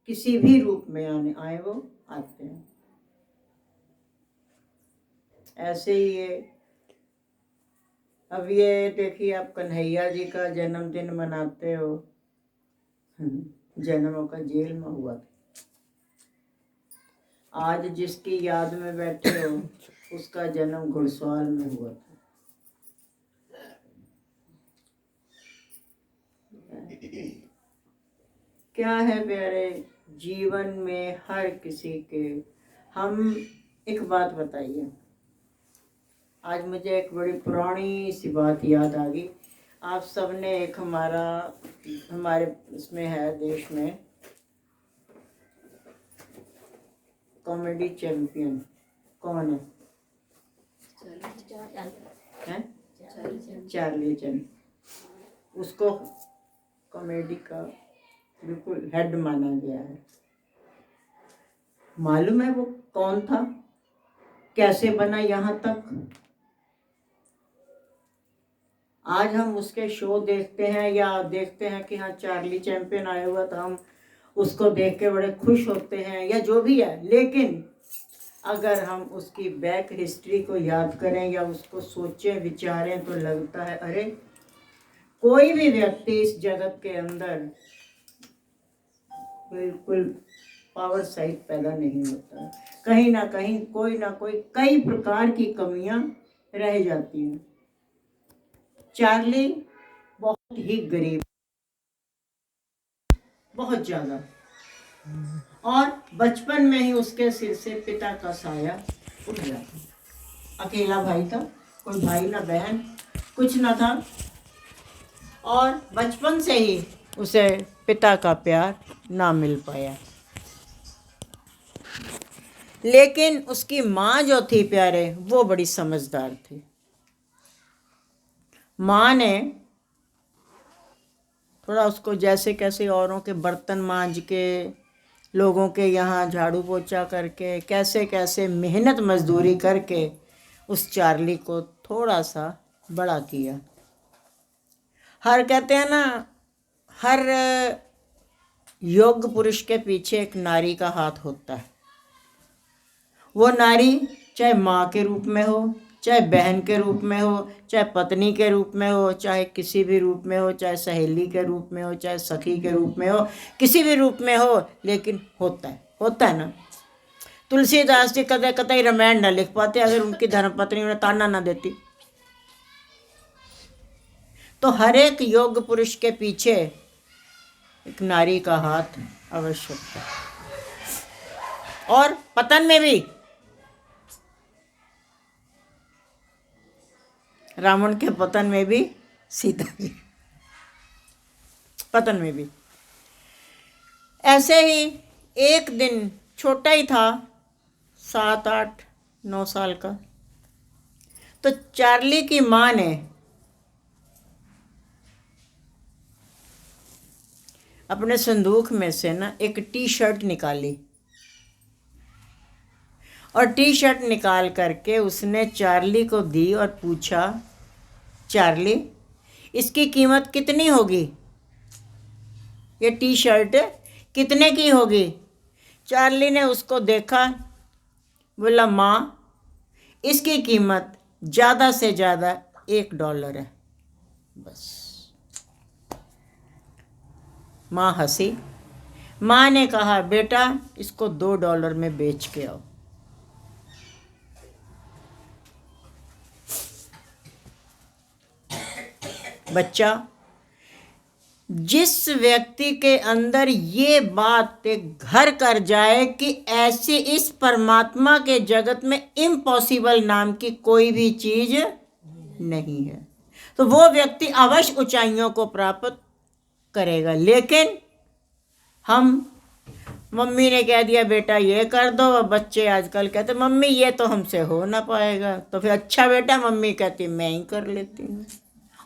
किसी भी रूप में आए वो आते हैं। ऐसे ही ये अब ये देखिए, आप कन्हैया जी का जन्मदिन मनाते हो, जन्मों का जेल में हुआ था। आज जिसकी याद में बैठे हो उसका जन्म घुड़सवाल में हुआ था। क्या है प्यारे, जीवन में हर किसी के, हम एक बात बताइए, आज मुझे एक बड़ी पुरानी सी बात याद आ गई। आप सबने एक हमारे इसमें है देश में कॉमेडी चैंपियन कौन है? चार्ली चैन। उसको कॉमेडी का बिल्कुल हेड माना गया है। मालूम है वो कौन था, कैसे बना यहाँ तक? आज हम उसके शो देखते हैं या देखते हैं कि हाँ चार्ली चैंपियन आया हुआ था, हम उसको देख के बड़े खुश होते हैं या जो भी है, लेकिन अगर हम उसकी बैक हिस्ट्री को याद करें या उसको सोचें विचारें तो लगता है अरे कोई भी व्यक्ति इस जगत के अंदर बिल्कुल पावर साइड पैदा नहीं होता। कहीं ना कहीं कोई ना कोई कई प्रकार की कमियां रह जाती हैं। चार्ली बहुत ही गरीब, बहुत ज्यादा, और बचपन में ही उसके सिर से पिता का साया उठ गया था। अकेला भाई था, कोई भाई ना बहन, कुछ ना था, और बचपन से ही उसे पिता का प्यार ना मिल पाया। लेकिन उसकी माँ जो थी प्यारे, वो बड़ी समझदार थी। माँ ने थोड़ा उसको जैसे कैसे औरों के बर्तन मांज के, लोगों के यहाँ झाड़ू पोछा करके, कैसे कैसे मेहनत मजदूरी करके उस चार्ली को थोड़ा सा बड़ा किया। हर कहते हैं ना, हर योग्य पुरुष के पीछे एक नारी का हाथ होता है। वो नारी चाहे माँ के रूप में हो, चाहे बहन के रूप में हो, चाहे पत्नी के रूप में हो, चाहे किसी भी रूप में हो, चाहे सहेली के रूप में हो, चाहे सखी के रूप में हो, किसी भी रूप में हो, लेकिन होता है ना। तुलसीदास जी कदे कतई रामायण न लिख पाते अगर उनकी धर्मपत्नी उन्हें ताना न देती। तो हर एक योग्य पुरुष के पीछे एक नारी का हाथ अवश्य होता है। और पतन में भी, रावण के पतन में भी, सीता जी पतन में भी। ऐसे ही एक दिन, छोटा ही था, 7, 8, 9 साल का, तो चार्ली की माँ ने अपने संदूक में से ना एक टी शर्ट निकाली, और टी शर्ट निकाल करके उसने चार्ली को दी और पूछा, चार्ली इसकी कीमत कितनी होगी? ये टी शर्ट कितने की होगी? चार्ली ने उसको देखा, बोला माँ इसकी कीमत ज़्यादा से ज़्यादा $1 है, बस। माँ हंसी। माँ ने कहा बेटा इसको $2 में बेच के आओ। बच्चा, जिस व्यक्ति के अंदर ये बात घर कर जाए कि ऐसे इस परमात्मा के जगत में इम्पॉसिबल नाम की कोई भी चीज नहीं है, तो वो व्यक्ति अवश्य ऊंचाइयों को प्राप्त करेगा। लेकिन हम, मम्मी ने कह दिया बेटा ये कर दो, बच्चे आजकल कहते मम्मी ये तो हमसे हो ना पाएगा, तो फिर अच्छा बेटा मम्मी कहती मैं ही कर लेती हूँ,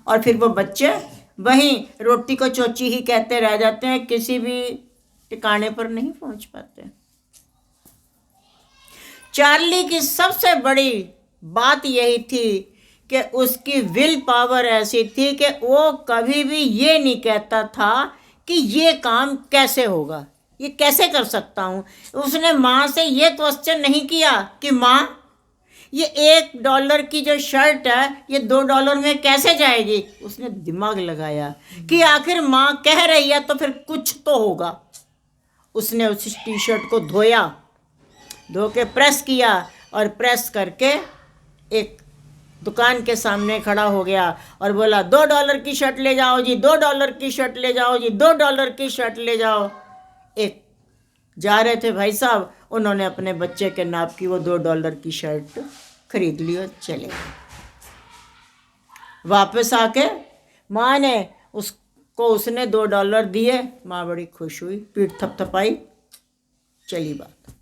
और फिर वो बच्चे वहीं रोटी को चोची ही कहते रह जाते हैं, किसी भी ठिकाने पर नहीं पहुंच पाते। चार्ली की सबसे बड़ी बात यही थी कि उसकी विल पावर ऐसी थी कि वो कभी भी ये नहीं कहता था कि ये काम कैसे होगा, ये कैसे कर सकता हूँ। उसने माँ से ये क्वेश्चन नहीं किया कि माँ ये $1 की जो शर्ट है ये $2 में कैसे जाएगी। उसने दिमाग लगाया कि आखिर माँ कह रही है तो फिर कुछ तो होगा। उसने उस टी शर्ट को धोया, धो के प्रेस किया और प्रेस करके एक दुकान के सामने खड़ा हो गया और बोला $2 की शर्ट ले जाओ जी, $2 की शर्ट ले जाओ जी, $2 की शर्ट ले जाओ। एक जा रहे थे भाई साहब, उन्होंने अपने बच्चे के नाप की वो $2 की शर्ट खरीद ली और चले गए। वापस आके माँ ने उसने $2 दिए। माँ बड़ी खुश हुई, पीठ थपथपाई, चली बात।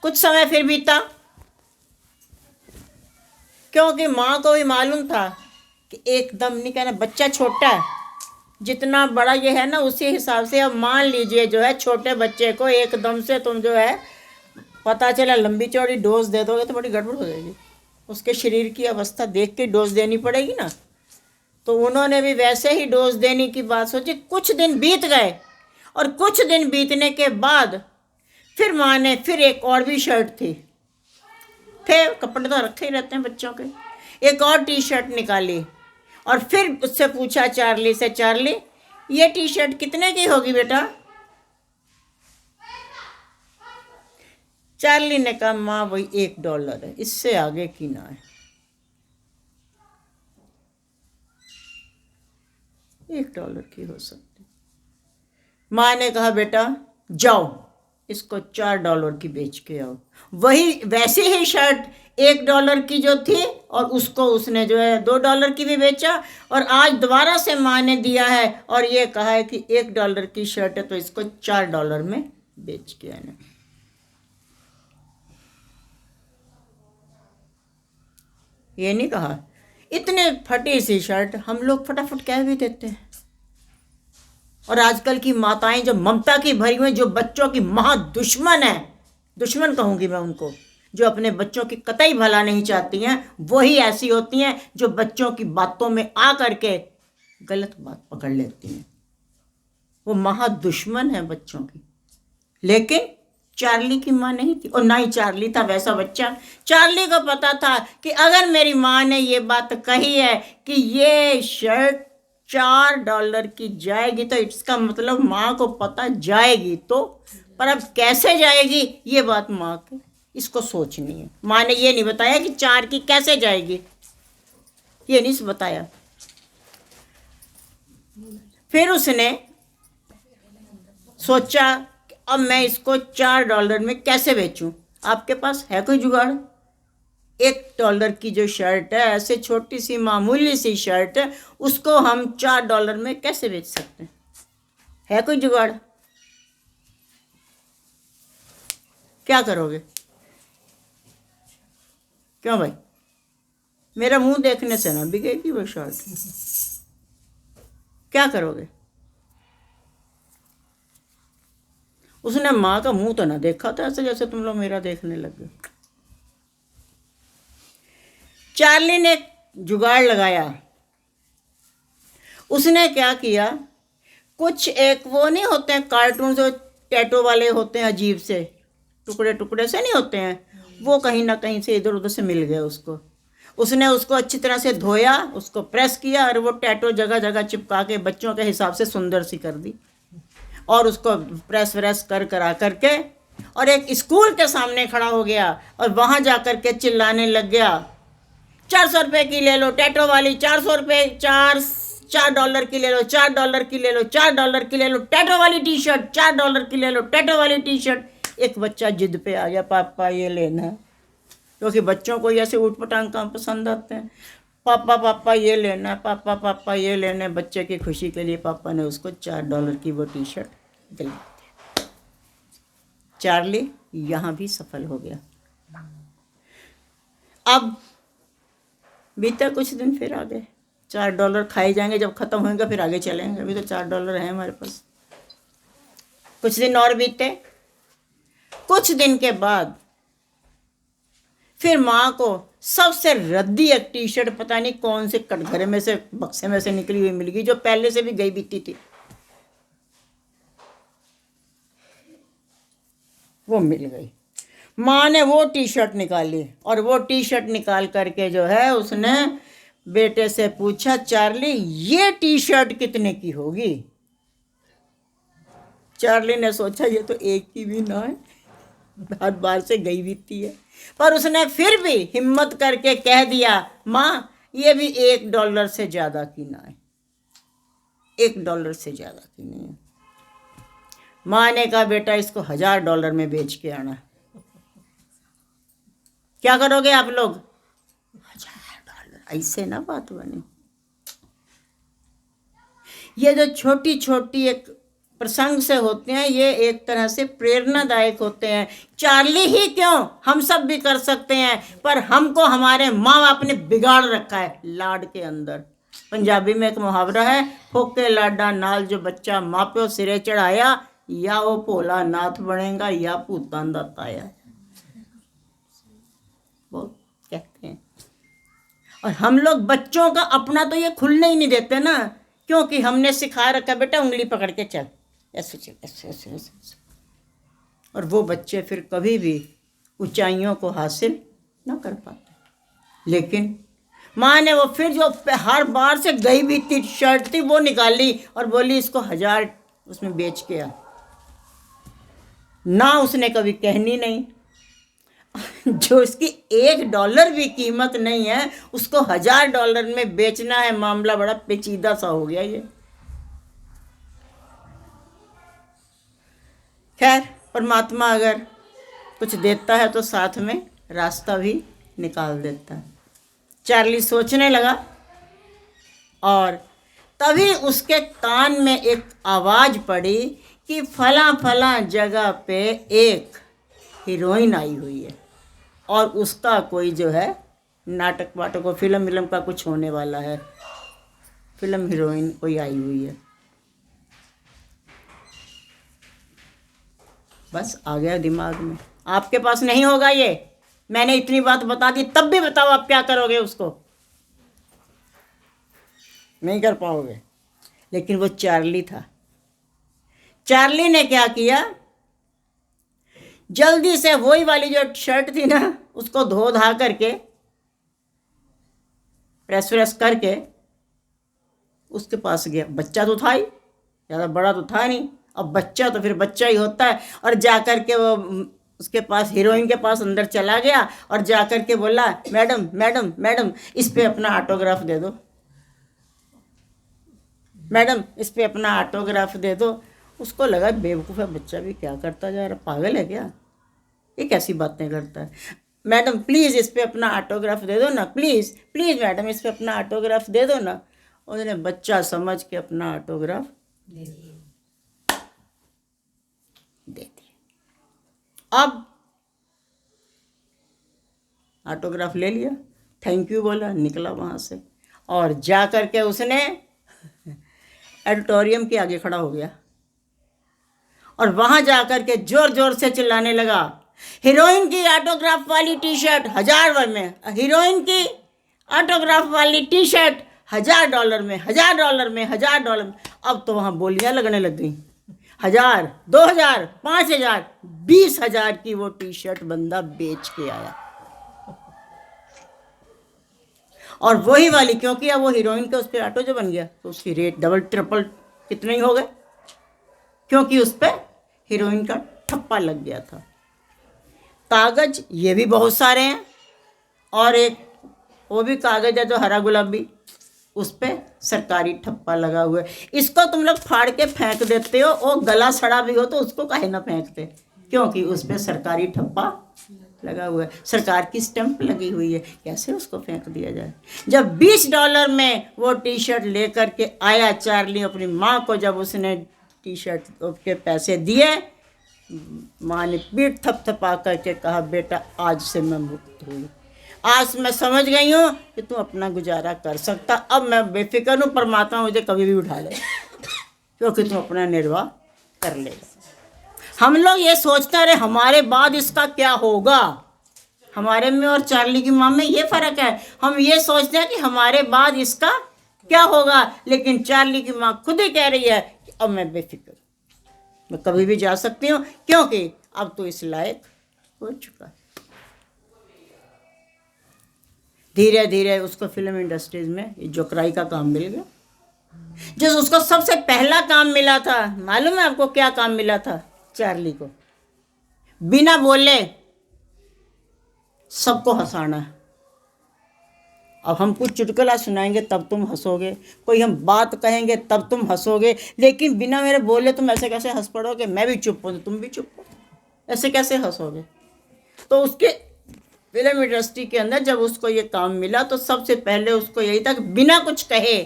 कुछ समय फिर बीता, क्योंकि माँ को भी मालूम था कि एकदम नहीं कहना, बच्चा छोटा है, जितना बड़ा ये है ना उसी हिसाब से। अब मान लीजिए जो है छोटे बच्चे को एकदम से तुम जो है पता चला लंबी चौड़ी डोज दे दोगे तो बड़ी गड़बड़ हो जाएगी। उसके शरीर की अवस्था देख के डोज देनी पड़ेगी ना। तो उन्होंने भी वैसे ही डोज देने की बात सोची। कुछ दिन बीत गए और कुछ दिन बीतने के बाद फिर माँ ने फिर एक और भी शर्ट थी, फिर कपड़े तो रखे ही रहते हैं बच्चों के, एक और टी शर्ट निकाली और फिर उससे पूछा चार्ली से, चार्ली ये टी शर्ट कितने की होगी बेटा। चार्ली ने कहा माँ वही $1 है, इससे आगे की ना है। $1 की हो सकती। माँ ने कहा बेटा जाओ इसको $4 की बेच के आओ। वही वैसी ही शर्ट $1 की जो थी और उसको उसने जो है $2 की भी बेचा और आज दोबारा से माँ ने दिया है और ये कहा है कि $1 की शर्ट है तो इसको $4 में बेच के आना। ये नहीं कहा इतने फटी सी शर्ट, हम लोग फटाफट कह भी देते हैं। और आजकल की माताएं जो ममता की भरी हुई, जो बच्चों की महा दुश्मन है, दुश्मन कहूँगी मैं उनको, जो अपने बच्चों की कतई भला नहीं चाहती हैं, वही ऐसी होती हैं जो बच्चों की बातों में आ करके गलत बात पकड़ लेती हैं। वो महा दुश्मन है बच्चों की। लेकिन चार्ली की माँ नहीं थी और ना ही चार्ली था वैसा बच्चा। चार्ली को पता था कि अगर मेरी माँ ने ये बात कही है कि ये शर्ट $4 की जाएगी तो इसका मतलब माँ को पता जाएगी तो, पर अब कैसे जाएगी ये बात माँ को इसको सोचनी है। माँ ने ये नहीं बताया कि 4 की कैसे जाएगी, ये नहीं बताया। फिर उसने सोचा कि अब मैं इसको $4 में कैसे बेचूं। आपके पास है कोई जुगाड़? $1 की जो शर्ट है, ऐसे छोटी सी मामूली सी शर्ट है, उसको हम $4 में कैसे बेच सकते हैं? है कोई जुगाड़? क्या करोगे? क्यों भाई, मेरा मुंह देखने से ना बिकेगी वो शर्ट। क्या करोगे? उसने माँ का मुंह तो ना देखा था ऐसे जैसे तुम लोग मेरा देखने लगे। चार्ली ने जुगाड़ लगाया। उसने क्या किया, कुछ एक वो नहीं होते हैं कार्टून जो टैटो वाले होते हैं, अजीब से टुकड़े टुकड़े से नहीं होते हैं, वो कहीं ना कहीं से इधर उधर से मिल गए उसको। उसने उसको अच्छी तरह से धोया, उसको प्रेस किया और वो टैटो जगह जगह चिपका के बच्चों के हिसाब से सुंदर सी कर दी और उसको प्रेस व्रेस कर करा करके और एक स्कूल के सामने खड़ा हो गया और वहाँ जा कर के चिल्लाने लग गया, 400 रुपये की ले लो टैटो वाली, 400 रुपये, $4 की ले लो, $4 की ले लो, $4 की ले लो टैटो वाली टी शर्ट, $4 की ले लो टैटो वाली टी शर्ट। एक बच्चा जिद पे आ गया, पापा ये लेना है, क्योंकि बच्चों को ऐसे ऊटपटांग काम पसंद आते हैं। पापा पापा ये लेना है, पापा पापा ये लेना है। बच्चे की खुशी के लिए पापा ने उसको $4 की वो टी शर्ट दिलाई दी। चार्ली यहाँ भी सफल हो गया। अब बीते कुछ दिन फिर आ गए, $4 खाए जाएंगे, जब खत्म होंगे फिर आगे चलेंगे, अभी तो $4 है हमारे पास। कुछ दिन और बीते। कुछ दिन के बाद फिर माँ को सबसे रद्दी एक टी शर्ट, पता नहीं कौन से कटघरे में से बक्से में से निकली हुई मिल गई, जो पहले से भी गई बीती थी। वो मिल गई। माँ ने वो टी शर्ट निकाली और वो टी शर्ट निकाल करके जो है उसने बेटे से पूछा, चार्ली ये टी शर्ट कितने की होगी? चार्ली ने सोचा ये तो एक की भी ना है, हर बार से गई बीतती है, पर उसने फिर भी हिम्मत करके कह दिया, माँ ये भी $1 से ज़्यादा की ना है, $1 से ज़्यादा की नहीं है। माँ ने कहा, बेटा इसको $1000 में बेच के आना। क्या करोगे आप लोग? $1000, ऐसे ना बात बनी। ये जो छोटी छोटी एक प्रसंग से होते हैं, ये एक तरह से प्रेरणादायक होते हैं। चार्ली ही क्यों, हम सब भी कर सकते हैं, पर हमको हमारे माँ बाप ने बिगाड़ रखा है लाड के अंदर। पंजाबी में एक मुहावरा है, होके लाडा नाल जो बच्चा माँ प्यो सिरे चढ़ाया, या वो भोला नाथ बनेगा या भूतान दा ताया। वो कहते हैं। और हम लोग बच्चों का अपना तो ये खुलने ही नहीं देते ना, क्योंकि हमने सिखा रखा, बेटा उंगली पकड़ के चल, ऐसे चल, ऐसे ऐसे ऐसे। और वो बच्चे फिर कभी भी ऊंचाइयों को हासिल ना कर पाते। लेकिन माँ ने वो फिर जो हर बार से गई भी थी शर्ट थी वो निकाली और बोली इसको 1000 उसमें बेच के आ। ना उसने कभी कहनी नहीं। जो इसकी $1 भी कीमत नहीं है उसको $1000 में बेचना है, मामला बड़ा पेचीदा सा हो गया ये। खैर, परमात्मा अगर कुछ देता है तो साथ में रास्ता भी निकाल देता है। चार्ली सोचने लगा और तभी उसके कान में एक आवाज़ पड़ी कि फला फला जगह पे एक हीरोइन आई हुई है और उसका कोई जो है नाटक वाटक और फिल्म का कुछ होने वाला है, फिल्म हीरोइन कोई आई हुई है। बस आ गया दिमाग में। आपके पास नहीं होगा ये, मैंने इतनी बात बता दी, तब भी बताओ आप क्या करोगे उसको? नहीं कर पाओगे। लेकिन वो चार्ली था। चार्ली ने क्या किया, जल्दी से वही वाली जो शर्ट थी ना उसको धो धा करके प्रेस व्रेस करके उसके पास गया। बच्चा तो था ही, ज़्यादा बड़ा तो था नहीं, अब बच्चा तो फिर बच्चा ही होता है। और जाकर के वो उसके पास हीरोइन के पास अंदर चला गया और जाकर के बोला, मैडम मैडम मैडम इस पे अपना ऑटोग्राफ दे दो, मैडम इस पे अपना ऑटोग्राफ दे दो। उसको लगा बेवकूफ़ है बच्चा भी, क्या करता जा रहा, पागल है क्या, ये कैसी बातें करता है। मैडम प्लीज़ इस पे अपना ऑटोग्राफ दे दो ना, प्लीज़ प्लीज़ मैडम इस पे अपना ऑटोग्राफ दे दो ना। उसने बच्चा समझ के अपना ऑटोग्राफ दे दिया। अब ऑटोग्राफ ले लिया, थैंक यू बोला, निकला वहाँ से और जा कर के उसने ऑडिटोरियम के आगे खड़ा हो गया और वहाँ जा कर के ज़ोर ज़ोर से चिल्लाने लगा, हीरोइन की ऑटोग्राफ वाली टी शर्ट $1000 में, हीरोइन की ऑटोग्राफ वाली टी शर्ट $1000 में, $1000 में, $1000 में। अब तो वहाँ बोलियाँ लगने लग गई। 1000, 2000, 5000, 20000 की वो टी शर्ट बंदा बेच के आया। और वही वाली, क्योंकि अब वो हीरोइन का उस पर ऑटो जो बन गया तो उसकी रेट डबल ट्रिपल कितने ही हो गए, क्योंकि उस पर हीरोइन का ठप्पा लग गया था। कागज़ ये भी बहुत सारे हैं और एक वो भी कागज़ है जो हरा गुलाबी, उस पर सरकारी ठप्पा लगा हुआ है। इसको तुम लोग फाड़ के फेंक देते हो, और गला सड़ा भी हो तो उसको काहे ना फेंकते, क्योंकि उस पर सरकारी ठप्पा लगा हुआ है, सरकार की स्टैंप लगी हुई है, कैसे उसको फेंक दिया जाए। जब $20 में वो टी शर्ट ले कर के आया चार्ली अपनी माँ को, जब उसने टी शर्ट के पैसे दिए, माँ ने पीठ थपथपा करके कहा, बेटा आज से मैं मुक्त हुई, आज मैं समझ गई हूँ कि तू अपना गुजारा कर सकता, अब मैं बेफिक्र हूँ, परमात्मा मुझे कभी भी उठा ले, क्योंकि तू अपना निर्वाह कर लेगा। हम लोग ये सोचते रहे हमारे बाद इसका क्या होगा, हमारे में और चार्ली की माँ में ये फ़र्क है। हम ये सोचते हैं कि हमारे बाद इसका क्या होगा, लेकिन चार्ली की माँ खुद ही कह रही है कि अब मैं बेफिक्र, मैं कभी भी जा सकती हूँ, क्योंकि अब तो इस लायक हो चुका है। धीरे धीरे उसको फिल्म इंडस्ट्रीज में जोकराई का काम मिल गया। जो उसको सबसे पहला काम मिला था, मालूम है आपको क्या काम मिला था? चार्ली को बिना बोले सबको हंसाना है। अब हम कुछ चुटकुला सुनाएंगे तब तुम हंसोगे, कोई हम बात कहेंगे तब तुम हंसोगे, लेकिन बिना मेरे बोले तुम ऐसे कैसे हंस पड़ोगे? मैं भी चुप हूँ तो तुम भी चुप हो, ऐसे कैसे हंसोगे? तो उसके फिल्म इंडस्ट्री के अंदर जब उसको ये काम मिला तो सबसे पहले उसको यही था कि बिना कुछ कहे,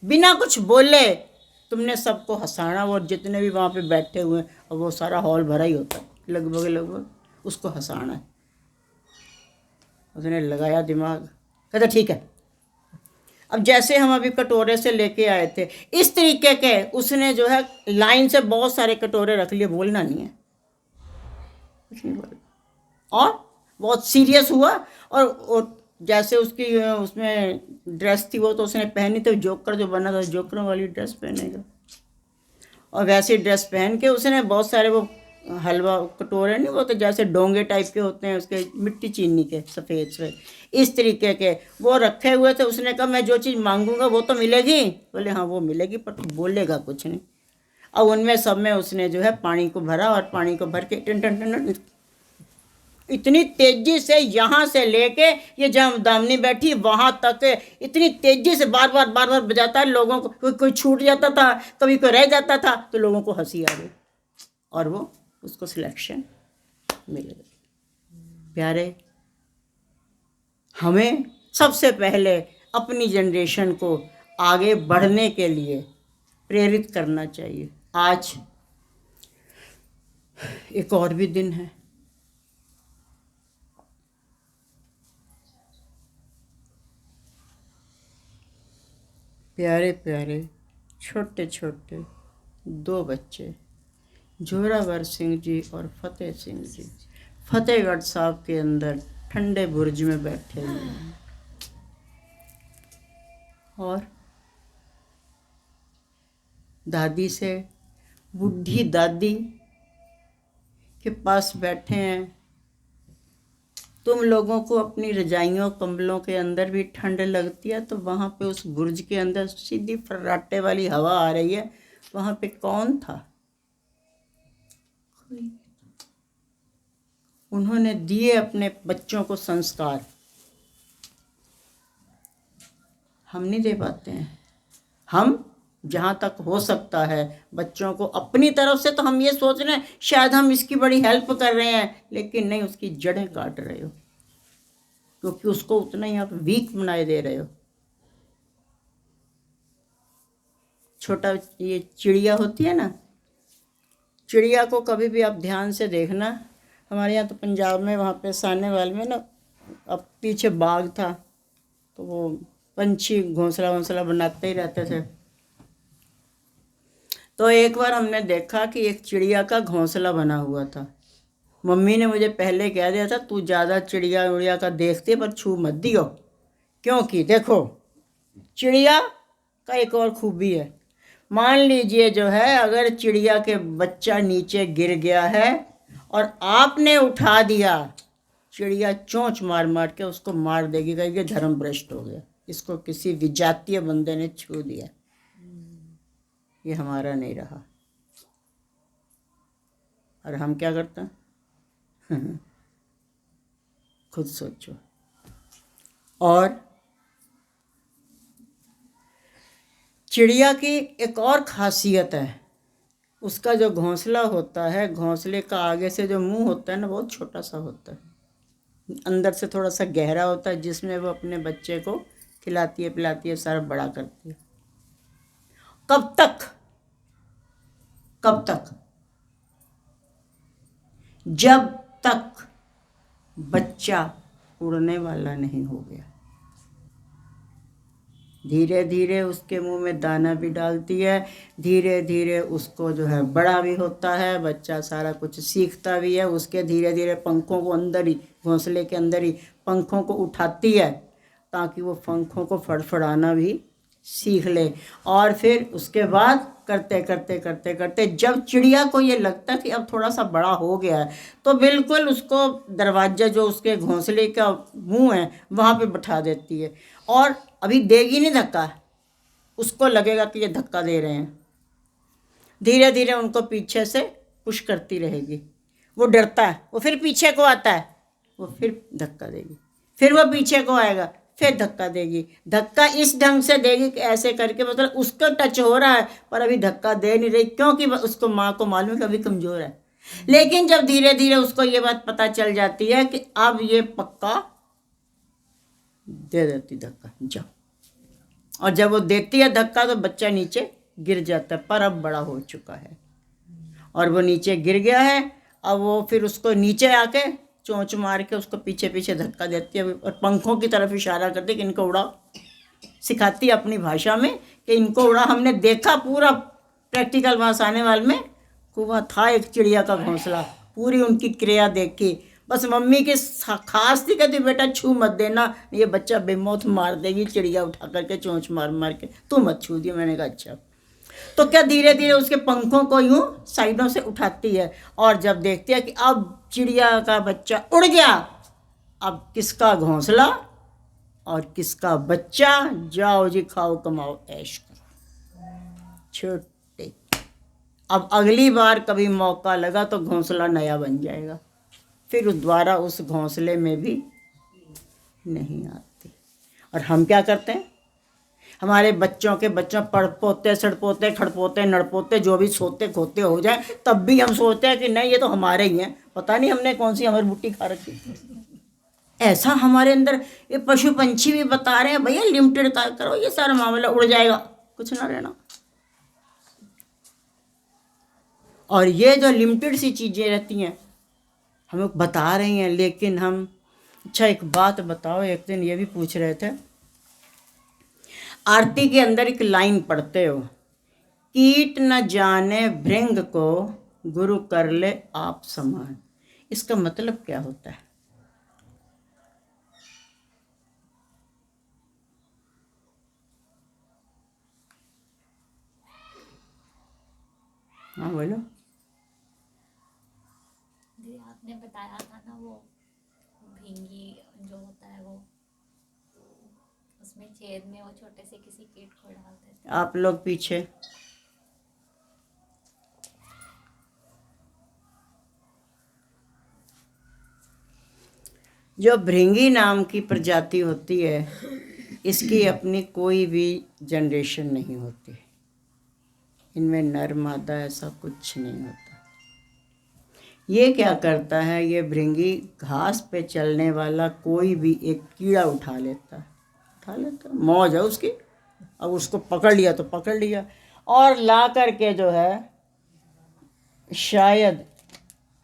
बिना कुछ बोले तुमने सबको हंसाना। और जितने भी वहाँ पे बैठे हुए हैं, और वो सारा हॉल भरा ही होता है लगभग, उसको हंसाना है। उसने लगाया दिमाग, कहता ठीक है। अब जैसे हम अभी कटोरे से लेके आए थे, इस तरीके के उसने जो है लाइन से बहुत सारे कटोरे रख लिए, बोलना नहीं है, कुछ नहीं बोलना। और बहुत सीरियस हुआ। और जैसे उसकी उसमें ड्रेस थी वो तो उसने पहनी थी, जोकर जो बना था जोकरों वाली ड्रेस पहनेगा, और वैसी ड्रेस पहन के उसने बहुत सारे वो हलवा कटोरे नहीं, वो तो जैसे डोंगे टाइप के होते हैं उसके, मिट्टी चीनी के सफ़ेद से, इस तरीके के वो रखे हुए थे। उसने कहा मैं जो चीज़ मांगूंगा वो तो मिलेगी। बोले हाँ वो मिलेगी, पर तू बोलेगा कुछ नहीं। अब उनमें सब में उसने जो है पानी को भरा, और पानी को भर के टन टन टन इतनी तेजी से यहाँ से लेके ये जहाँ दामनी बैठी वहाँ तक इतनी तेजी से बार बार बजाता है। लोगों को कोई छूट जाता था, कभी कोई रह जाता था, तो लोगों को हंसी आ गई और वो उसको सिलेक्शन मिल गई। प्यारे, हमें सबसे पहले अपनी जनरेशन को आगे बढ़ने के लिए प्रेरित करना चाहिए। आज एक और भी दिन है, प्यारे प्यारे छोटे छोटे दो बच्चे, जोरावर सिंह जी और फतेह सिंह जी, फतेहगढ़ साहब के अंदर ठंडे बुर्ज में बैठे हुए हैं, और दादी से बूढ़ी दादी के पास बैठे हैं। तुम लोगों को अपनी रजाइयों कंबलों के अंदर भी ठंड लगती है, तो वहाँ पे उस बुर्ज के अंदर सीधी फर्राटे वाली हवा आ रही है, वहाँ पे कौन था? उन्होंने दिए अपने बच्चों को संस्कार, हम नहीं दे पाते हैं। हम जहाँ तक हो सकता है बच्चों को अपनी तरफ से, तो हम ये सोच रहे हैं शायद हम इसकी बड़ी हेल्प कर रहे हैं, लेकिन नहीं, उसकी जड़ें काट रहे हो, क्योंकि उसको उतना ही आप वीक बनाए दे रहे हो। छोटा ये चिड़िया होती है ना, चिड़िया को कभी भी आप ध्यान से देखना। हमारे यहाँ तो पंजाब में वहाँ पे सानेवाल में ना, अब पीछे बाग था, तो वो पंछी घोंसला वोंसला बनाते ही रहते थे। तो एक बार हमने देखा कि एक चिड़िया का घोंसला बना हुआ था। मम्मी ने मुझे पहले कह दिया था तू ज़्यादा चिड़िया उड़िया का देखते पर छू मत दियो, क्योंकि देखो चिड़िया का एक और खूबी है। मान लीजिए जो है, अगर चिड़िया के बच्चा नीचे गिर गया है और आपने उठा दिया, चिड़िया चोंच मार मार के उसको मार देगी, कहेगी धर्म भ्रष्ट हो गया, इसको किसी विजातीय बंदे ने छू दिया, ये हमारा नहीं रहा। और हम क्या करते हैं? खुद सोचो। और चिड़िया की एक और खासियत है, उसका जो घोंसला होता है, घोंसले का आगे से जो मुंह होता है ना, बहुत छोटा सा होता है, अंदर से थोड़ा सा गहरा होता है, जिसमें वो अपने बच्चे को खिलाती है पिलाती है, सारा बड़ा करती है। कब तक? कब तक? जब तक बच्चा उड़ने वाला नहीं हो गया। धीरे धीरे उसके मुंह में दाना भी डालती है, धीरे धीरे उसको जो है बड़ा भी होता है, बच्चा सारा कुछ सीखता भी है। उसके धीरे धीरे पंखों को अंदर ही, घोंसले के अंदर ही पंखों को उठाती है, ताकि वो पंखों को फड़फड़ाना भी सीख ले। और फिर उसके बाद करते करते करते करते जब चिड़िया को ये लगता कि अब थोड़ा सा बड़ा हो गया है, तो बिल्कुल उसको दरवाजा जो उसके घोंसले का मुंह है वहाँ पे बैठा देती है। और अभी देगी नहीं धक्का, उसको लगेगा कि ये धक्का दे रहे हैं। धीरे धीरे उनको पीछे से पुश करती रहेगी। वो डरता है, वो फिर पीछे को आता है, वो फिर धक्का देगी, फिर वो पीछे को आएगा, फिर धक्का देगी। धक्का इस ढंग से देगी कि ऐसे करके, मतलब उसका टच हो रहा है पर अभी धक्का दे नहीं रही, क्योंकि उसको माँ को मालूम है कि अभी कमज़ोर है। लेकिन जब धीरे धीरे उसको ये बात पता चल जाती है कि अब ये पक्का दे देती धक्का, जाओ। और जब वो देती है धक्का तो बच्चा नीचे गिर जाता है, पर अब बड़ा हो चुका है और वो नीचे गिर गया है। अब वो फिर उसको नीचे आके चोंच मार के उसको पीछे पीछे धक्का देती है और पंखों की तरफ इशारा करती है कि इनको उड़ाओ। सिखाती है अपनी भाषा में कि इनको उड़ा। हमने देखा पूरा प्रैक्टिकल वहाँ सानेवाल में, वहाँ था एक चिड़िया का घोंसला, पूरी उनकी क्रिया देखी। बस मम्मी की खास थी, कहती बेटा छू मत देना, ये बच्चा बेमौत मार देगी चिड़िया उठा करके चोंच मार मार के, तू मत छू दिया। मैंने कहा अच्छा। तो क्या धीरे धीरे उसके पंखों को यूं साइडों से उठाती है और जब देखती है कि अब चिड़िया का बच्चा उड़ गया, अब किसका घोंसला और किसका बच्चा, जाओ जी खाओ कमाओ ऐश करो छोटे। अब अगली बार कभी मौका लगा तो घोंसला नया बन जाएगा, फिर दोबारा उस घोंसले में भी नहीं आती। और हम क्या करते हैं, हमारे बच्चों के बच्चों पड़पोते सड़पोते खड़पोते नड़पोते जो भी सोते खोते हो जाए, तब भी हम सोचते हैं कि नहीं ये तो हमारे ही हैं, पता नहीं हमने कौन सी अमर बूटी खा रखी। ऐसा हमारे अंदर ये पशु पंछी भी बता रहे हैं, भैया लिमिटेड का करो, ये सारा मामला उड़ जाएगा, कुछ ना रहना। और ये जो लिमिटेड सी चीज़ें रहती हैं हम लोग बता रहे हैं, लेकिन हम, अच्छा एक बात बताओ, एक दिन ये भी पूछ रहे थे, आरती के अंदर एक लाइन पढ़ते हो, कीट न जाने भृंग को गुरु कर ले आप समान। इसका मतलब क्या होता है? हाँ बोलो। आपने बताया था ना वो भींगी जो होता है वो, उसमें छेद में वो छोटे से किसी कीट को डालते थे। आप लोग पीछे जो भृंगी नाम की प्रजाति होती है, इसकी अपनी कोई भी जनरेशन नहीं होती, इनमें नर मादा ऐसा कुछ नहीं होता। ये क्या करता है, ये भृंगी घास पे चलने वाला कोई भी एक कीड़ा उठा लेता, मौज है उसकी। अब उसको पकड़ लिया तो पकड़ लिया, और ला करके जो है, शायद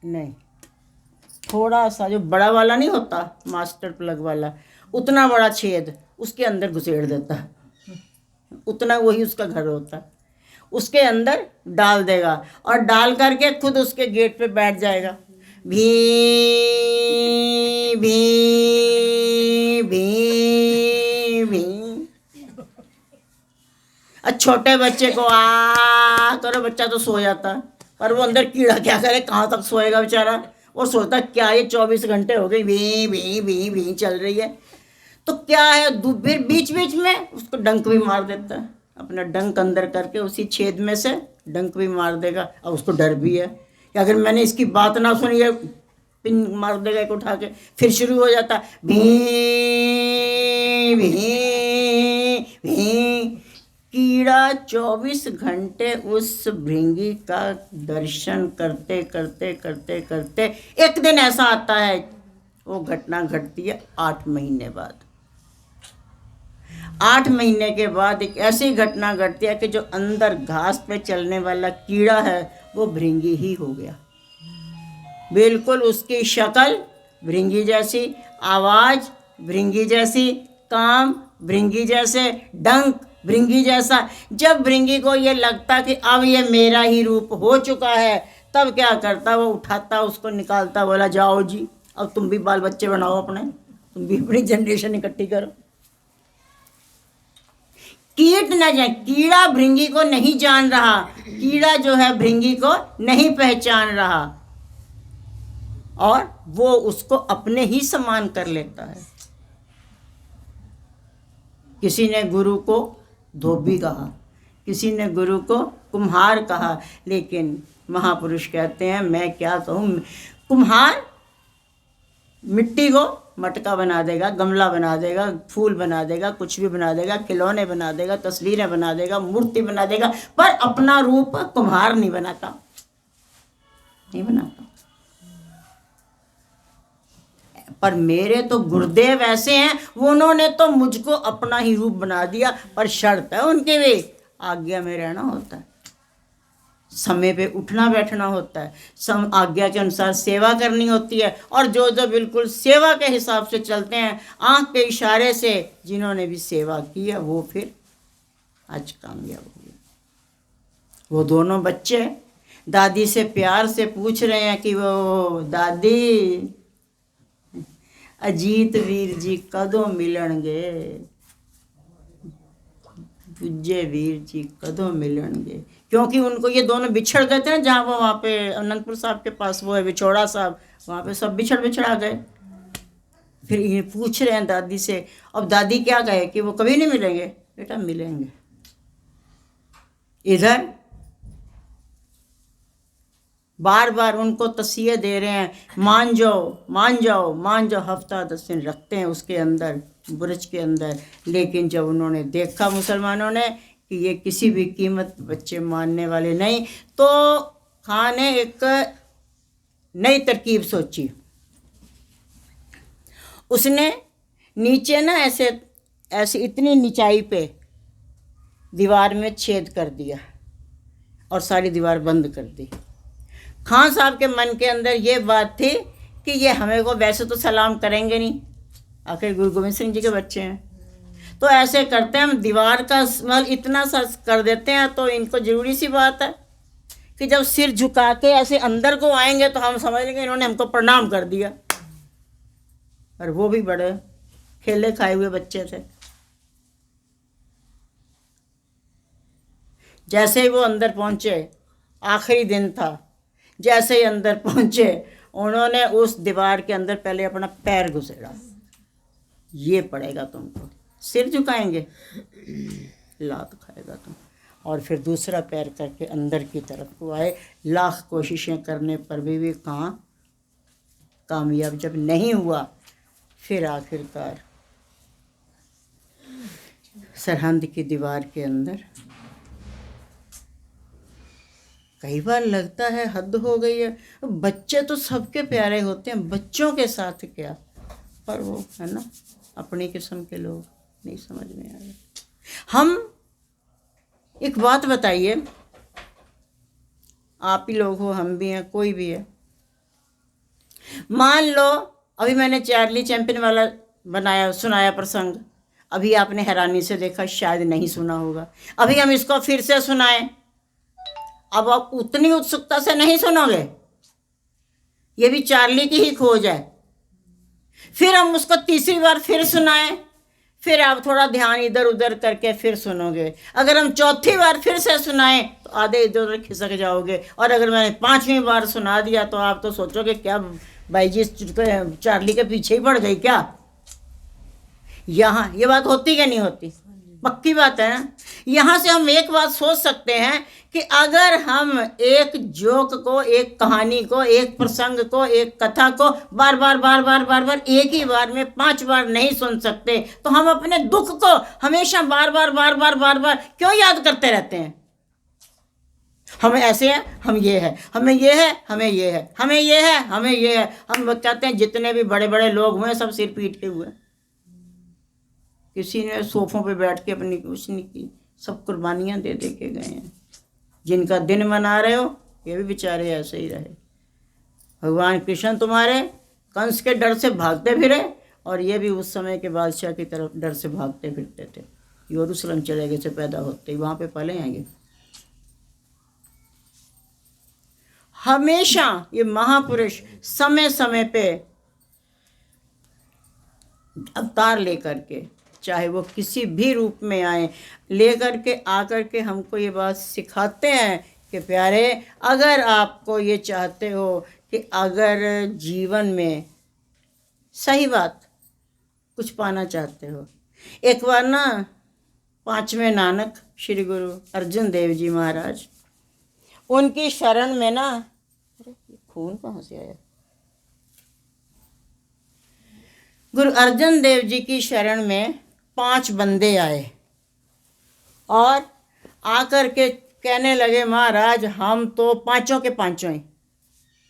नहीं, थोड़ा सा जो बड़ा वाला नहीं होता मास्टर प्लग वाला, उतना बड़ा छेद उसके अंदर घुसेड़ देता है, उतना वही उसका घर होता है, उसके अंदर डाल देगा और डाल करके खुद उसके गेट पे बैठ जाएगा। भी भी भी भी। छोटे बच्चे को आ करो, बच्चा तो सो जाता है, पर वो अंदर कीड़ा क्या करे, कहाँ तक सोएगा बेचारा। वो सोचता क्या ये 24 घंटे हो गए भी भी भी भी चल रही है, तो क्या है, फिर बीच बीच में उसको डंक भी मार देता है, अपना डंक अंदर करके उसी छेद में से डंक भी मार देगा। अब उसको डर भी है कि अगर मैंने इसकी बात ना सुनी है, पिन मार देगा एक उठा के, फिर शुरू हो जाता भी भी भी। कीड़ा 24 घंटे उस भृंगी का दर्शन करते करते करते करते एक दिन ऐसा आता है, वो घटना घटती है 8 महीने बाद। 8 महीने के बाद एक ऐसी घटना घटती है कि जो अंदर घास पे चलने वाला कीड़ा है वो भृंगी ही हो गया। बिल्कुल उसकी शक्ल भृंगी जैसी, आवाज़ भृंगी जैसी, काम भृंगी जैसे, डंक भृंगी जैसा। जब भृंगी को ये लगता कि अब ये मेरा ही रूप हो चुका है, तब क्या करता, वो उठाता उसको निकालता, बोला जाओ जी अब तुम भी बाल बच्चे बनाओ अपने, तुम भी अपनी जनरेशन इकट्ठी करो। कीट न जाए, कीड़ा भृंगी को नहीं जान रहा, कीड़ा जो है भृंगी को नहीं पहचान रहा और वो उसको अपने ही समान कर लेता है। किसी ने गुरु को धोबी कहा, किसी ने गुरु को कुम्हार कहा, लेकिन महापुरुष कहते हैं मैं क्या कहूँ, कुम्हार मिट्टी को मटका बना देगा, गमला बना देगा, फूल बना देगा, कुछ भी बना देगा, खिलौने बना देगा, तस्वीरें बना देगा, मूर्ति बना देगा, पर अपना रूप कुम्हार नहीं बनाता, नहीं बनाता। पर मेरे तो गुरुदेव ऐसे हैं, उन्होंने तो मुझको अपना ही रूप बना दिया, पर शर्त है उनके भी आज्ञा में रहना होता है, समय पे उठना बैठना होता है, आज्ञा के अनुसार सेवा करनी होती है। और जो जो बिल्कुल सेवा के हिसाब से चलते हैं, आंख के इशारे से जिन्होंने भी सेवा की है, वो फिर आज कामयाब हो गए। वो दोनों बच्चे दादी से प्यार से पूछ रहे हैं कि वो दादी अजीत वीर जी कदों मिलणगे, पूज्य वीर जी कदों मिलणगे, क्योंकि उनको ये दोनों बिछड़ गए थे ना, जहाँ वो वहाँ पे अनंतपुर साहब के पास वो है विछोड़ा साहब, वहाँ पे सब बिछड़ा गए। फिर ये पूछ रहे हैं दादी से, अब दादी क्या कहे कि वो कभी नहीं मिलेंगे, बेटा मिलेंगे। इधर बार बार उनको तसिये दे रहे हैं, मान जाओ मान जाओ मान जाओ, हफ्ता 10 दिन रखते हैं उसके अंदर, बुर्ज के अंदर। लेकिन जब उन्होंने देखा मुसलमानों ने कि ये किसी भी कीमत बच्चे मानने वाले नहीं, तो खान ने एक नई तरकीब सोची। उसने नीचे ना ऐसे ऐसे इतनी निचाई पे दीवार में छेद कर दिया और सारी दीवार बंद कर दी। खान साहब के मन के अंदर ये बात थी कि ये हमें को वैसे तो सलाम करेंगे नहीं, आखिर गुरु गोविंद सिंह जी के बच्चे हैं, तो ऐसे करते हैं हम दीवार का स्मेल इतना सा कर देते हैं, तो इनको ज़रूरी सी बात है कि जब सिर झुका के ऐसे अंदर को आएंगे तो हम समझ लेंगे इन्होंने हमको प्रणाम कर दिया। और वो भी बड़े खेले खाए हुए बच्चे थे। जैसे ही वो अंदर पहुँचे, आखिरी दिन था, जैसे ही अंदर पहुँचे उन्होंने उस दीवार के अंदर पहले अपना पैर घुसेड़ा, ये पड़ेगा तुमको, सिर झुकाएंगे लात खाएगा तुम। और फिर दूसरा पैर करके अंदर की तरफ को आए। लाख कोशिशें करने पर भी कहाँ कामयाब जब नहीं हुआ, फिर आखिरकार सरहंद की दीवार के अंदर। कई बार लगता है हद हो गई है, बच्चे तो सबके प्यारे होते हैं, बच्चों के साथ क्या, पर वो है ना अपनी किस्म के लोग नहीं समझ में आ रहे। हम एक बात बताइए, आप ही लोग हो, हम भी हैं, कोई भी है, मान लो अभी मैंने चार्ली चैंपियन वाला बनाया सुनाया प्रसंग, अभी आपने हैरानी से देखा, शायद नहीं सुना होगा, अभी हम इसको फिर से सुनाएं, अब आप उतनी उत्सुकता से नहीं सुनोगे, ये भी चार्ली की ही खोज है। फिर हम उसको तीसरी बार फिर सुनाएं, फिर आप थोड़ा ध्यान इधर उधर करके फिर सुनोगे। अगर हम चौथी बार फिर से सुनाएं तो आधे इधर उधर खिसक जाओगे, और अगर मैंने 5वीं बार सुना दिया तो आप तो सोचोगे क्या भाई जी चार्ली के पीछे ही पड़ गई क्या। यहाँ ये बात होती क्या नहीं होती, पक्की बात है ना। यहाँ से हम एक बात सोच सकते हैं कि अगर हम एक जोक को, एक कहानी को, एक प्रसंग को, एक कथा को बार बार एक ही बार में 5 बार नहीं सुन सकते, तो हम अपने दुख को हमेशा बार बार क्यों याद करते रहते हैं। हम ऐसे हैं, हम ये है, हमें ये है, हमें ये है, हमें ये है, हमें ये है। हम कहते हैं जितने भी बड़े बड़े लोग हुए सब सिर पीट के हुए, किसी ने सोफों पे बैठ के अपनी कुछ नहीं की, सब कुर्बानियाँ दे दे के गए हैं। जिनका दिन मना रहे हो ये भी बेचारे ऐसे ही रहे। भगवान कृष्ण तुम्हारे कंस के डर से भागते फिरे, और ये भी उस समय के बादशाह की तरफ डर से भागते फिरते थे। यरूशलेम चले गए से पैदा होते ही वहाँ पे पले हैं ये। हमेशा ये महापुरुष समय समय पे अवतार लेकर के चाहे वो किसी भी रूप में आए, ले करके आकर के हमको ये बात सिखाते हैं कि प्यारे, अगर आपको ये चाहते हो कि अगर जीवन में सही बात कुछ पाना चाहते हो, एक बार ना पांचवें नानक श्री गुरु अर्जन देव जी महाराज, उनकी शरण में ना, अरे ये खून कहाँ से आया, गुरु अर्जन देव जी की शरण में 5 बंदे आए और आकर के कहने लगे, महाराज हम तो पांचों के पांचों ही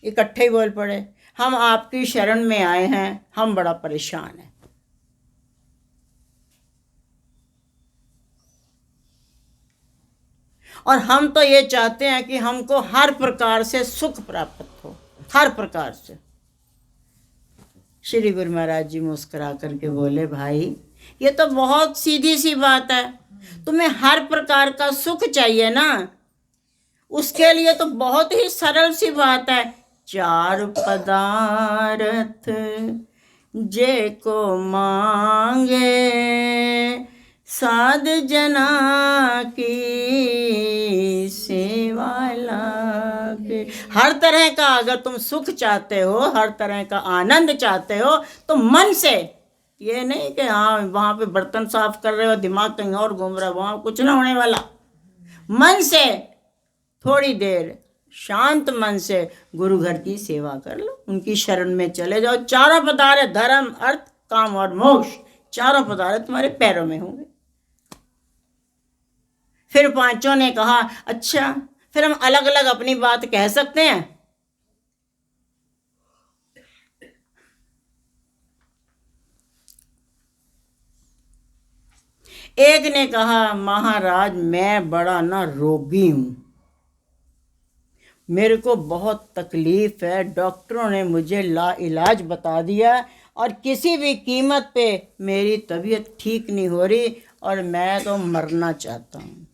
इकट्ठे ही बोल पड़े, हम आपकी शरण में आए हैं, हम बड़ा परेशान हैं। और हम तो ये चाहते हैं कि हमको हर प्रकार से सुख प्राप्त हो, हर प्रकार से। श्री गुरु महाराज जी मुस्कुरा करके बोले, भाई ये तो बहुत सीधी सी बात है, तुम्हें हर प्रकार का सुख चाहिए ना, उसके लिए तो बहुत ही सरल सी बात है, 4 पदार्थ जे को मांगे साध जना की सेवा लागे। हर तरह का अगर तुम सुख चाहते हो, हर तरह का आनंद चाहते हो, तो मन से, ये नहीं कि हाँ वहाँ पे बर्तन साफ कर रहे हो, दिमाग कहीं और घूम रहा है, वहाँ कुछ ना होने वाला। मन से थोड़ी देर शांत मन से गुरु घर की सेवा कर लो, उनकी शरण में चले जाओ। 4 पदार्थ, धर्म अर्थ काम और मोक्ष, 4 पदार्थ तुम्हारे पैरों में होंगे। फिर पांचों ने कहा, अच्छा फिर हम अलग अलग अपनी बात कह सकते हैं? एक ने कहा, महाराज मैं बड़ा ना रोगी हूं, मेरे को बहुत तकलीफ है, डॉक्टरों ने मुझे लाइलाज बता दिया और किसी भी कीमत पे मेरी तबीयत ठीक नहीं हो रही और मैं तो मरना चाहता हूँ,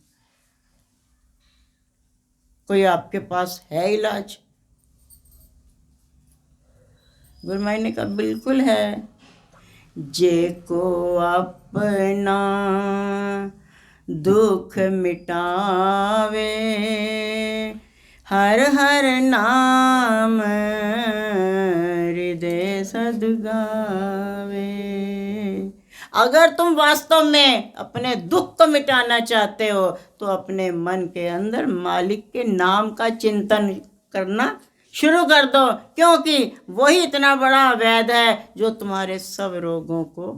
कोई आपके पास है इलाज? गुरु महाराज ने कहा, बिल्कुल है, जे को अपना दुख मिटावे हर हर नाम हृदय सदगावे। अगर तुम वास्तव में अपने दुख को मिटाना चाहते हो तो अपने मन के अंदर मालिक के नाम का चिंतन करना शुरू कर दो, क्योंकि वही इतना बड़ा वैद्य है जो तुम्हारे सब रोगों को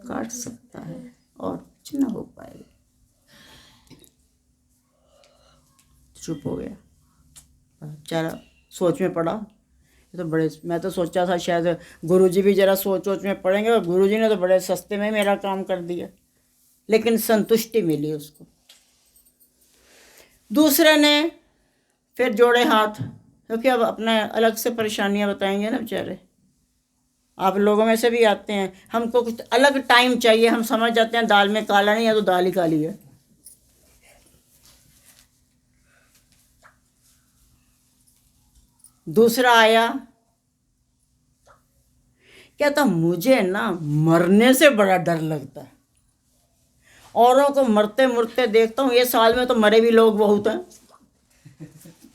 काट सकता है और कुछ ना हो पाएगा। चुप हो गया, बेचारा सोच में पड़ा। तो बड़े, मैं तो सोचा था शायद गुरुजी भी जरा सोच में पड़ेंगे, और गुरुजी ने तो बड़े सस्ते में मेरा काम कर दिया, लेकिन संतुष्टि मिली उसको। दूसरे ने फिर जोड़े हाथ, क्योंकि अब अपना अलग से परेशानियां बताएंगे ना बेचारे, आप लोगों में से भी आते हैं, हमको कुछ अलग टाइम चाहिए, हम समझ जाते हैं दाल में काला नहीं है तो दाल ही काली है। दूसरा आया, कहता मुझे ना मरने से बड़ा डर लगता है, औरों को मरते मरते देखता हूँ, ये साल में तो मरे भी लोग बहुत हैं।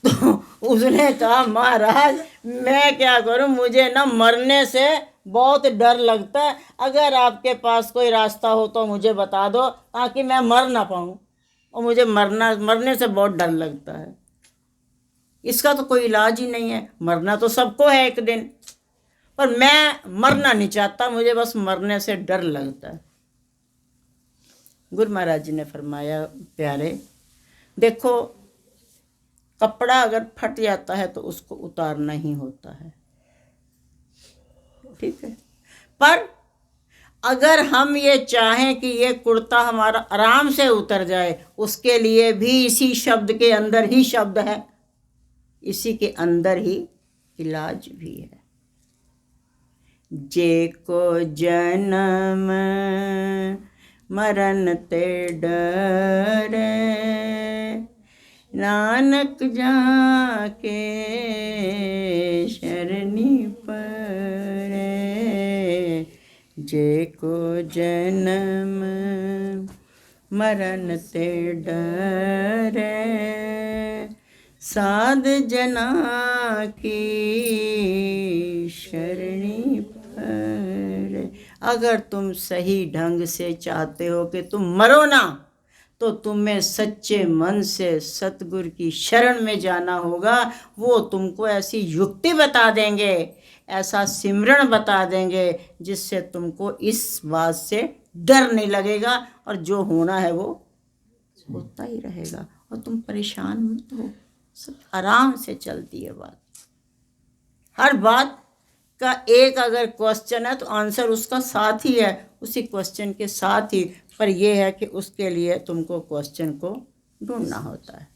तो उसने कहा, महाराज मैं क्या करूं, मुझे ना मरने से बहुत डर लगता है, अगर आपके पास कोई रास्ता हो तो मुझे बता दो ताकि मैं मर ना पाऊं, और मुझे मरने से बहुत डर लगता है। इसका तो कोई इलाज ही नहीं है, मरना तो सबको है एक दिन, पर मैं मरना नहीं चाहता, मुझे बस मरने से डर लगता है। गुरु महाराज जी ने फरमाया, प्यारे देखो, कपड़ा अगर फट जाता है तो उसको उतारना ही होता है, ठीक है, पर अगर हम ये चाहें कि ये कुर्ता हमारा आराम से उतर जाए, उसके लिए भी इसी शब्द के अंदर ही शब्द है, इसी के अंदर ही इलाज भी है। जे को जन्म मरण ते डरे, नानक जाके शरणी परे। जे को जन्म मरण ते डरे, साध जना की शरणी पर। अगर तुम सही ढंग से चाहते हो कि तुम मरो ना, तो तुम्हें सच्चे मन से सतगुरु की शरण में जाना होगा। वो तुमको ऐसी युक्ति बता देंगे, ऐसा सिमरन बता देंगे, जिससे तुमको इस बात से डर नहीं लगेगा, और जो होना है वो होता ही रहेगा, और तुम परेशान मत हो। सब आराम से चलती है बात। हर बात का एक अगर क्वेश्चन है तो आंसर उसका साथ ही है, उसी क्वेश्चन के साथ ही। पर यह है कि उसके लिए तुमको क्वेश्चन को ढूंढना होता है।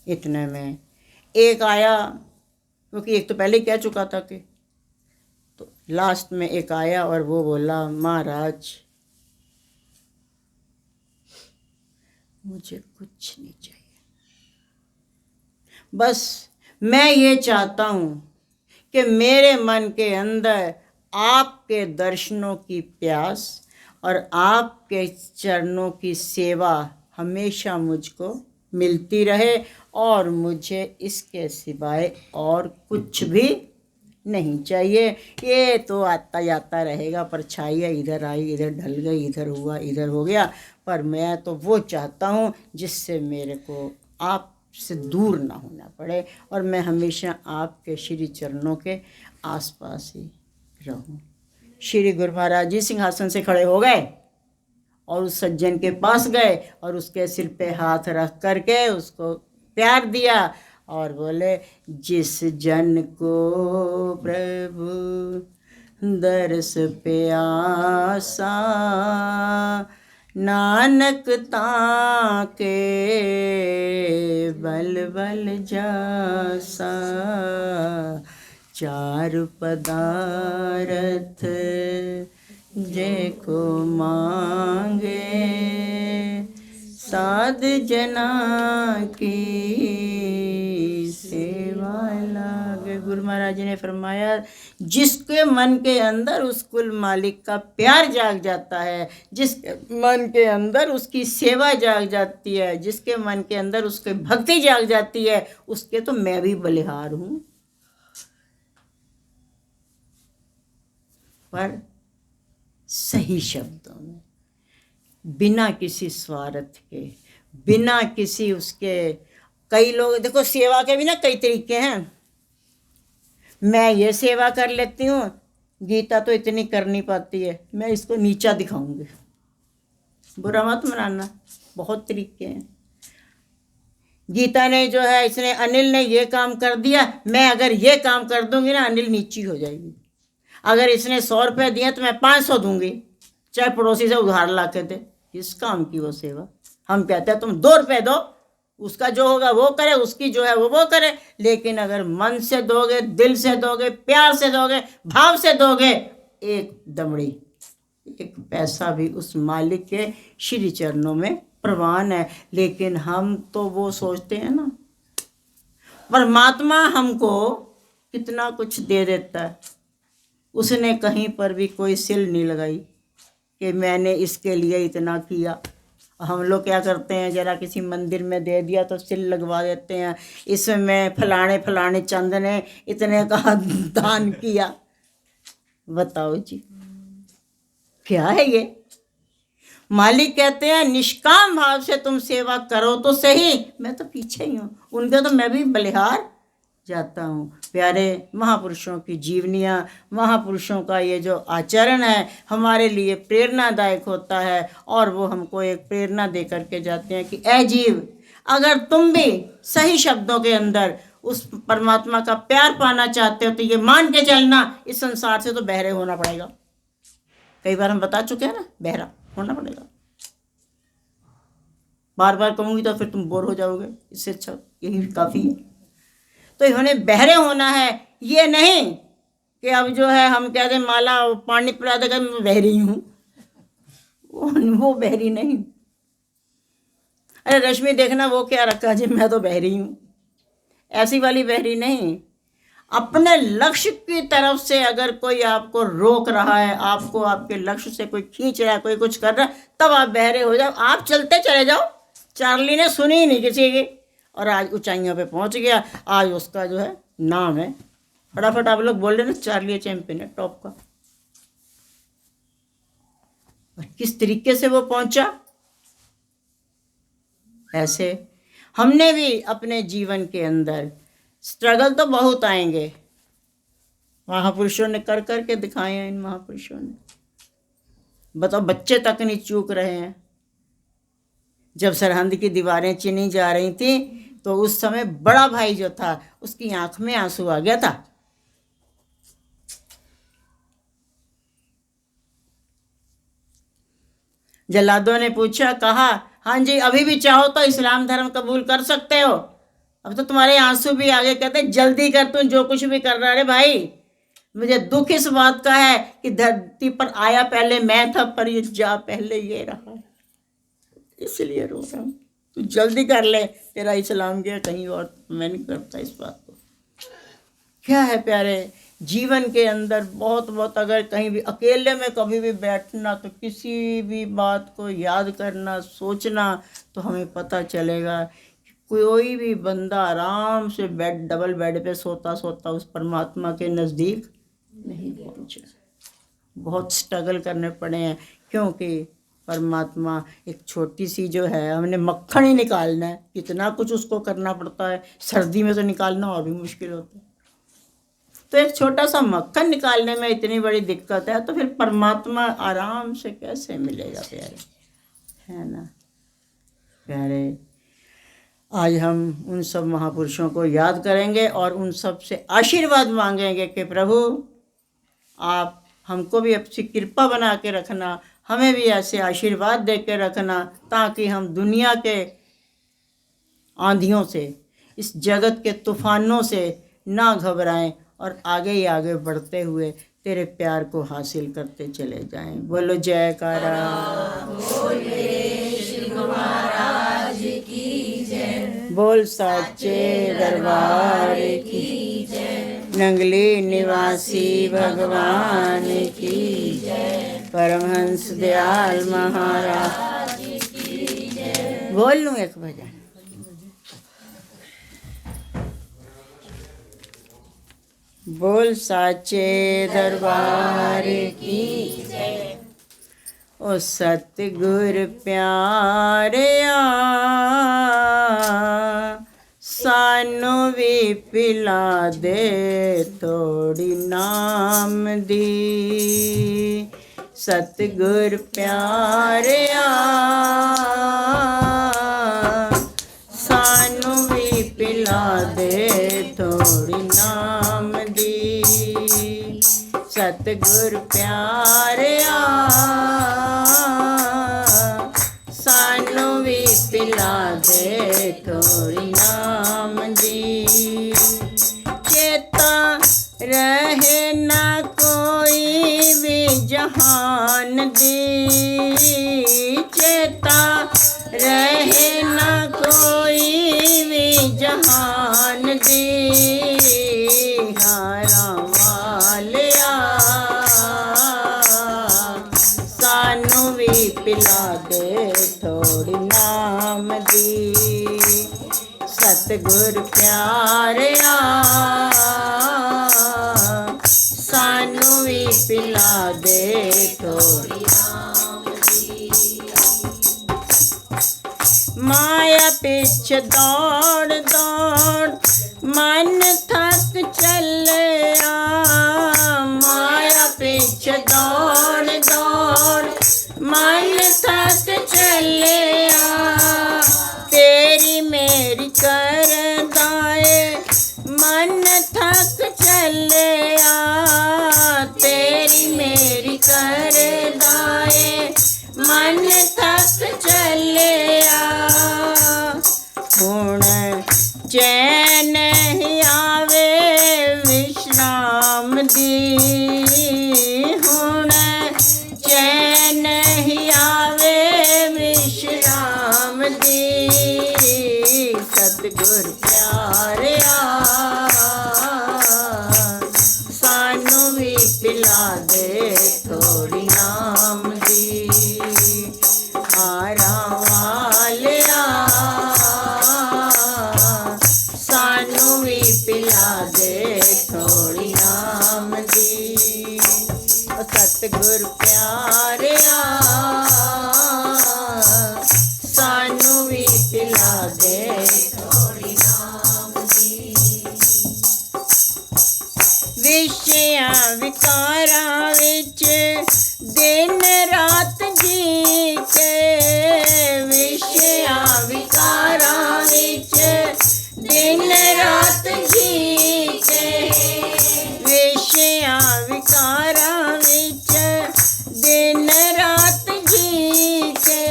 इतने में एक आया, क्योंकि एक तो पहले ही कह चुका था कि, तो लास्ट में एक आया और वो बोला, महाराज मुझे कुछ नहीं चाहिए, बस मैं ये चाहता हूँ कि मेरे मन के अंदर आपके दर्शनों की प्यास और आपके चरणों की सेवा हमेशा मुझको मिलती रहे, और मुझे इसके सिवाय और कुछ भी नहीं चाहिए। ये तो आता जाता रहेगा, परछाइयाँ इधर आई, इधर ढल गई, इधर हुआ, इधर हो गया, पर मैं तो वो चाहता हूँ जिससे मेरे को आपसे दूर ना होना पड़े, और मैं हमेशा आपके श्री चरणों के आसपास ही रहूं। श्री गुरु महाराज जी सिंहासन से खड़े हो गए और उस सज्जन के पास गए और उसके सिर पे हाथ रख करके उसको प्यार दिया और बोले, जिस जन को प्रभु दर्श प्यासा, नानक ताके बल बल जासा, चार पदारथ जे को मांगे, साध जना की सेवा लागे। गुरु महाराज जी ने फरमाया, जिसके मन के अंदर उस कुल मालिक का प्यार जाग जाता है, जिसके मन के अंदर उसकी सेवा जाग जाती है, जिसके मन के अंदर उसकी भक्ति जाग जाती है, उसके तो मैं भी बलिहार हूँ। पर सही शब्दों में, बिना किसी स्वार्थ के, बिना किसी उसके। कई लोग देखो, सेवा के भी ना कई तरीके हैं। मैं ये सेवा कर लेती हूँ, गीता तो इतनी कर नहीं पाती है, मैं इसको नीचा दिखाऊंगी। बुरा मत मनाना, बहुत तरीके हैं। गीता ने जो है, इसने अनिल ने ये काम कर दिया, मैं अगर ये काम कर दूंगी ना, अनिल नीची हो जाएगी। अगर इसने 100 रुपये दिए तो मैं 500 दूंगी, चाहे पड़ोसी से उधार ला के दे। किस काम की वो सेवा? हम कहते हैं तुम 2 रुपये दो, उसका जो होगा वो करे, उसकी जो है वो करे। लेकिन अगर मन से दोगे, दिल से दोगे, प्यार से दोगे, भाव से दोगे, एक दमड़ी, एक पैसा भी उस मालिक के श्री चरणों में प्रवान है। लेकिन हम तो वो सोचते हैं ना, परमात्मा हमको कितना कुछ दे देता है, उसने कहीं पर भी कोई सिल नहीं लगाई कि मैंने इसके लिए इतना किया। हम लोग क्या करते हैं, जरा किसी मंदिर में दे दिया तो सिल लगवा देते हैं, इसमें फलाने फलाने चंद ने इतने का दान किया। बताओ जी, क्या है ये? मालिक कहते हैं निष्काम भाव से तुम सेवा करो तो सही, मैं तो पीछे ही हूँ, उनके तो मैं भी बलिहार जाता हूँ। प्यारे महापुरुषों की जीवनियाँ, महापुरुषों का ये जो आचरण है हमारे लिए प्रेरणादायक होता है, और वो हमको एक प्रेरणा दे करके जाते हैं कि ऐ जीव, अगर तुम भी सही शब्दों के अंदर उस परमात्मा का प्यार पाना चाहते हो तो ये मान के चलना, इस संसार से तो बहरे होना पड़ेगा। कई बार हम बता चुके हैं ना, बहरा होना पड़ेगा। बार बार कहूँगी तो फिर तुम बोर हो जाओगे, इससे अच्छा यही काफ़ी है। तो इन्होंने बहरे होना है, ये नहीं कि अब जो है हम कहते हैं माला पानी पिला देगा मैं बहरी हूँ, वो बहरी नहीं। अरे रश्मि देखना वो क्या रखा जी, मैं तो बहरी हूँ, ऐसी वाली बहरी नहीं। अपने लक्ष्य की तरफ से अगर कोई आपको रोक रहा है, आपको आपके लक्ष्य से कोई खींच रहा है, कोई कुछ कर रहा है, तब आप बहरे हो जाओ, आप चलते चले जाओ। चार्ली ने सुनी ही नहीं किसी की और आज ऊंचाइयों पे पहुंच गया। आज उसका जो है नाम है, फटाफट आप लोग बोल रहे ना, चार्ली चैंपियन है टॉप का। और किस तरीके से वो पहुंचा, ऐसे हमने भी अपने जीवन के अंदर स्ट्रगल तो बहुत आएंगे, महापुरुषों ने कर कर के दिखाए हैं। इन महापुरुषों ने, बताओ, बच्चे तक नहीं चूक रहे हैं। जब सरहंद की दीवारें चीनी जा रही थी तो उस समय बड़ा भाई जो था उसकी आंख में आंसू आ गया था। जल्लादों ने पूछा, कहा, हाँ जी, अभी भी चाहो तो इस्लाम धर्म कबूल कर सकते हो, अब तो तुम्हारे आंसू भी आगे। कहते जल्दी कर, तू जो कुछ भी कर रहा है भाई। मुझे दुख इस बात का है कि धरती पर आया पहले मैं था, पर ये जा पहले ये रहा, इसलिए रो रहा हूँ। तू जल्दी कर ले, तेरा इस्लाम गया कहीं और, मैं नहीं करता इस बात को। क्या है प्यारे, जीवन के अंदर बहुत बहुत अगर कहीं भी अकेले में कभी भी बैठना, तो किसी भी बात को याद करना, सोचना, तो हमें पता चलेगा कि कोई भी बंदा आराम से बेड, डबल बेड पे सोता सोता उस परमात्मा के नज़दीक नहीं पहुँचा। बहुत स्ट्रगल करने पड़े हैं, क्योंकि परमात्मा एक छोटी सी जो है, हमने मक्खन ही निकालना है, कितना कुछ उसको करना पड़ता है। सर्दी में तो निकालना और भी मुश्किल होता है, तो एक छोटा सा मक्खन निकालने में इतनी बड़ी दिक्कत है, तो फिर परमात्मा आराम से कैसे मिलेगा प्यारे, है ना प्यारे। आज हम उन सब महापुरुषों को याद करेंगे और उन सब से आशीर्वाद मांगेंगे कि प्रभु आप हमको भी अच्छी कृपा बना के रखना, हमें भी ऐसे आशीर्वाद दे के रखना, ताकि हम दुनिया के आंधियों से, इस जगत के तूफानों से ना घबराएं और आगे ही आगे बढ़ते हुए तेरे प्यार को हासिल करते चले जाएं। बोलो जयकारा, बोल साचे दरबार की जय, नंगली निवासी भगवान की जय, परमहंस दयाल महाराज की जय। बोल लूं एक भजन, बोल साचे दरबार की जय। ओ सतगुर प्यारिया सानू भी पिला दे थोड़ी नाम दी, सतगुर प्यारिया सानू भी पिला दे थोड़ी नाम दी, सतगुर प्यारिया सानू भी पिला दे थोड़ी नाम दी, चेता रहे ना कोई भी जहान दी, चेता रहे ना कोई भी जहान दी, हारा वालिया सानू भी पिला दे थोड़ी नाम दी, सतगुर प्यारिया सानू भी पिला दे थोड़ी नाम दी। माया पीछे दौड़ दौड़ मन थक चलिया, माया पीछे दौड़ दौड़ मन थक चलिया, तेरी मेरी कर दाए मन थक चलिया, तेरी मेरी कर दाए मन थक चलिया, हुण चैन ही आवे विश्राम दी, हुण चैन ही आवे विश्राम दी, सतगुर प्यारिया सानू भी पिला दे थोड़ी नाम दी। ओ सतगुर प्यारिया सानू भी पिला दे थोड़ी नाम दी। विषयां विकारां विच दिन रात जी के, विषयां विकारां विच दिन रात जी के, विषयां विकारां विच दिन रात जी के,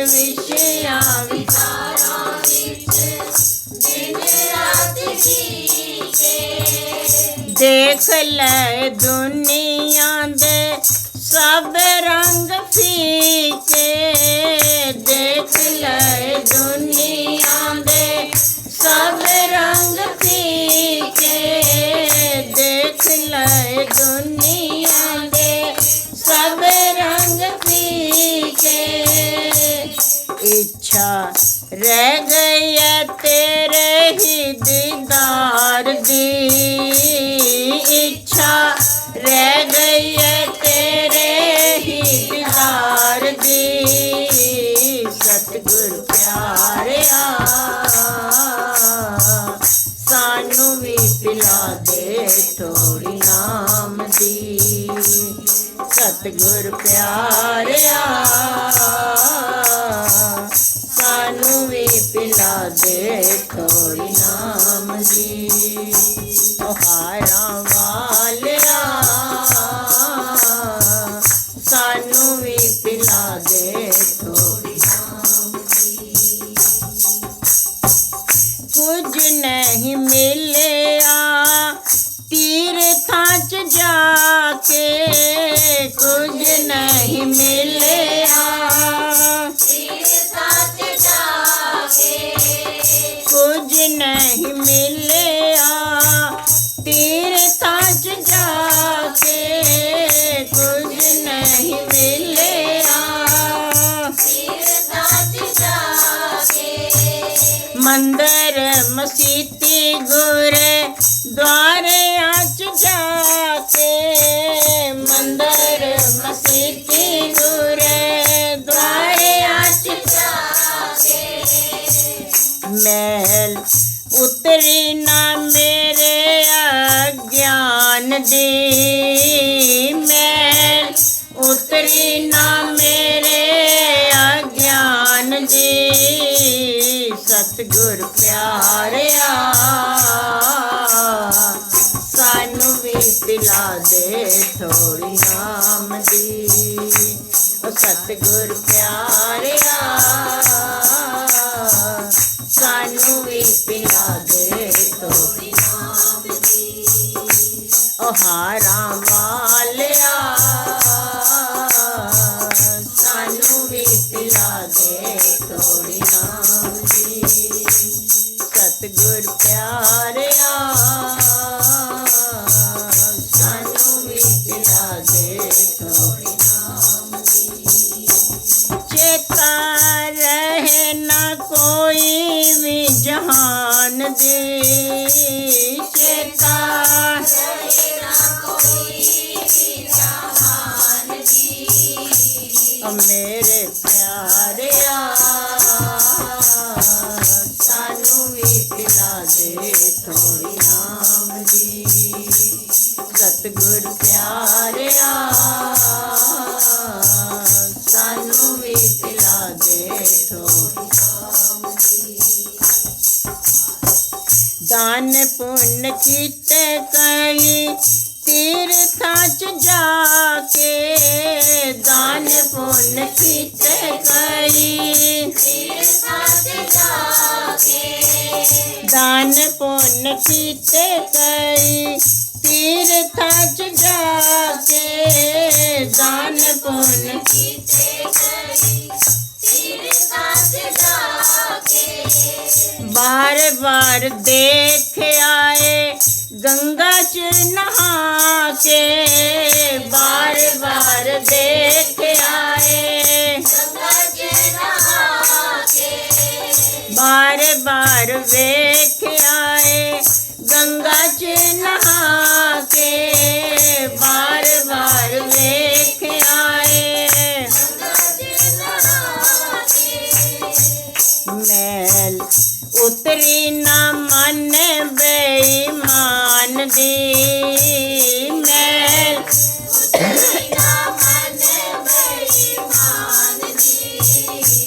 विषयां विकारां विच दिन रात जी के। देख ले दुनिया दे सब रंग फीके, देख ले दुनिया दे सब रंग फीके, देख ले दुनिया दे सब रंग फीके। इच्छा रह गई है तेरे ही दीदार दी, इच्छा रह गई है तेरे ही दीदार दी। सतगुर प्यारिया सानू भी पिला दे थोड़ी नाम दी। सतगुर प्यारिया सानू भी पिला दे थोड़ी नाम दी। ओ हारा वालिया सानू भी पिला दे थोड़ी नाम दी। कुछ नहीं मिलिया तीर्थां च जाके, कुछ नहीं मिलिया तीर्थां च जाके, कुछ नहीं मिलिया तीर्थां च जाके, कुछ नहीं मिलिया तीर्थां च जाके। मंदिर मसीती गुरे द्वारे आच जाके, मंदिर मसीती गुरे द्वारे आच जाके। महल उतरी ना मेरे अज्ञान दी, महल उतरी ना मेरे अज्ञान दी। सतगुर प्यारिया सानू भी पिला दे थोड़ी नाम दी। ओ सतगुर प्यारिया सानू भी पिला दे थोड़ी नाम दी। ओ हारा वालिया सानू भी पिला दे थोड़ी नाम दी। सतगुर प्यारिया सानू भी पिला दे थोड़ी नाम दी। चेता रहे ना कोई भी जहान दे, चेता रहे ना कोई भी जहान दी। मेरे प्यारिया सानू भी पिला दे थोड़ी नाम दी। सतगुर प्यारिया सानू भी पिला दे थोड़ी नाम दी। दान पुण्य कीते कई तीर्थां च जाके, दान पुण्य कीते कई तीर्थां च जाके, दान पुण्य कीते कई तीर्थां च जाके, दान पुण्य कीते कई तीर्थां च जाके। बार बार देख आए गंगा च नहा के, बार बार देख आए गंगा च नहा के, बार बार देख आए मन बेईमान दी मैल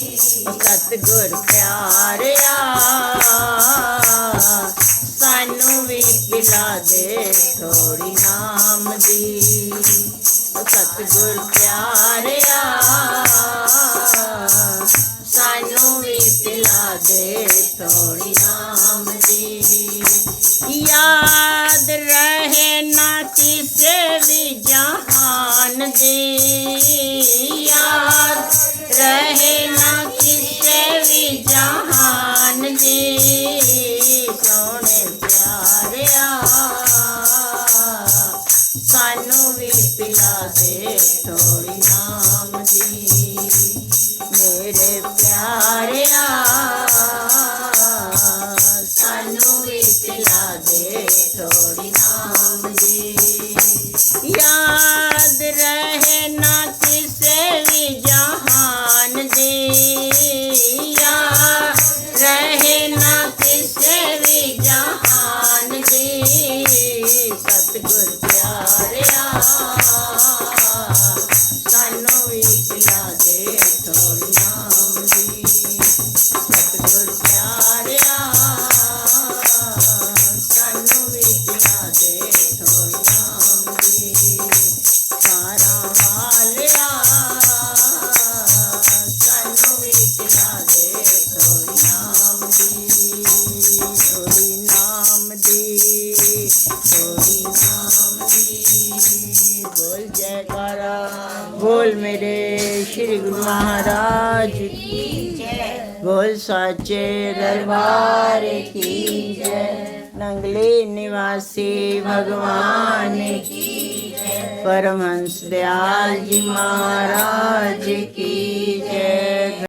सतगुर प्यारिया सानू भी पिला दे थोड़ी नाम दी सतगुर प्यारिया सानू भी पिला दे थोड़ी नाम दी याद रहे ना किसे भी जहान दी याद रहे ना किसे भी जहान दी सोने प्यारिया सानू भी पिला दे थोड़ी नाम दी मेरे प्यारिया सानू भी पिला दे थोड़ी नाम दी याद रहे ना किसे भी जहान दी याद रहे ना किसे भी जहान दी सतगुर प्यारिया सानू भी पिला दे थोड़ी नाम दी सतगुर प्यारिया सानू भी पिला दे थोड़ी नाम दी सारा वालिया सानू भी पिला दे थोड़ी नाम दी थोड़ी नाम दी थोड़ी नाम दी बोल जयकारा बोल मेरे श्री गुरु महाराज की जय बोल साचे दरबार की जय नंगली निवासी भगवान की जय परमहंस दयाल जी महाराज की जय।